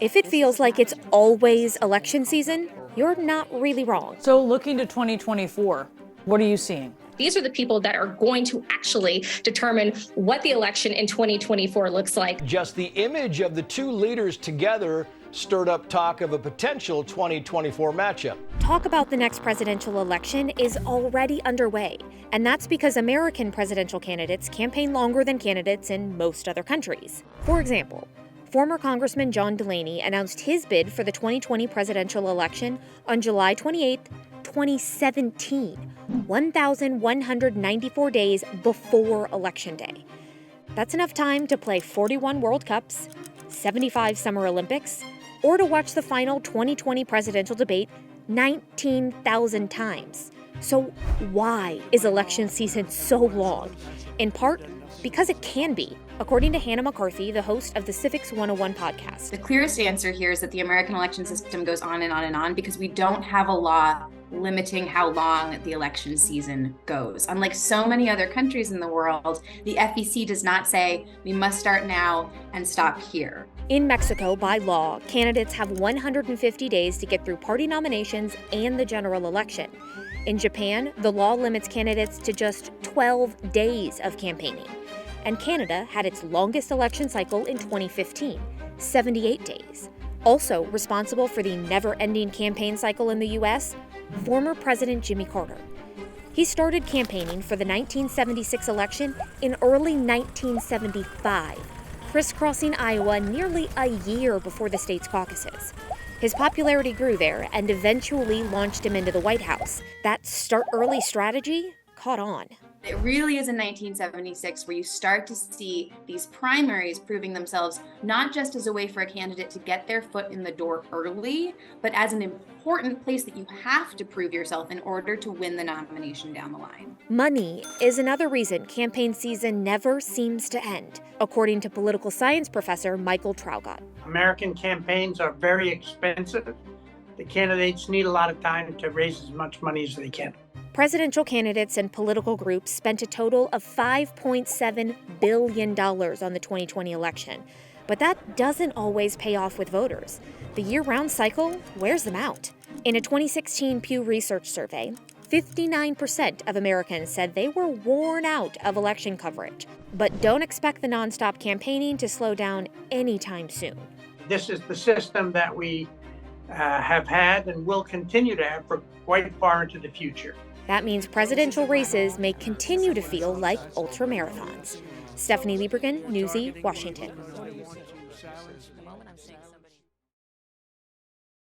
If it feels like it's always election season, you're not really wrong. So looking to 2024, what are you seeing? These are the people that are going to actually determine what the election in 2024 looks like. Just the image of the two leaders together stirred up talk of a potential 2024 matchup. Talk about the next presidential election is already underway, and that's because American presidential candidates campaign longer than candidates in most other countries. For example, former Congressman John Delaney announced his bid for the 2020 presidential election on July 28, 2017, 1,194 days before Election Day. That's enough time to play 41 World Cups, 75 Summer Olympics, or to watch the final 2020 presidential debate 19,000 times. So why is election season so long? In part, because it can be, according to Hannah McCarthy, the host of the Civics 101 podcast. The clearest answer here is that the American election system goes on and on and on because we don't have a law limiting how long the election season goes. Unlike so many other countries in the world, the FEC does not say we must start now and stop here. In Mexico, by law, candidates have 150 days to get through party nominations and the general election. In Japan, the law limits candidates to just 12 days of campaigning. And Canada had its longest election cycle in 2015, 78 days. Also responsible for the never-ending campaign cycle in the U.S., former President Jimmy Carter. He started campaigning for the 1976 election in early 1975, crisscrossing Iowa nearly a year before the state's caucuses. His popularity grew there and eventually launched him into the White House. That start early strategy caught on. It really is in 1976 where you start to see these primaries proving themselves not just as a way for a candidate to get their foot in the door early, but as an important place that you have to prove yourself in order to win the nomination down the line. Money is another reason campaign season never seems to end, according to political science professor Michael Traugott. American campaigns are very expensive. The candidates need a lot of time to raise as much money as they can. Presidential candidates and political groups spent a total of $5.7 billion on the 2020 election. But that doesn't always pay off with voters. The year-round cycle wears them out. In a 2016 Pew Research survey, 59% of Americans said they were worn out of election coverage. But don't expect the nonstop campaigning to slow down anytime soon. This is the system that we have had and will continue to have for quite far into the future. That means presidential races may continue to feel like ultramarathons. Stephanie Liebergen, Newsy, Washington.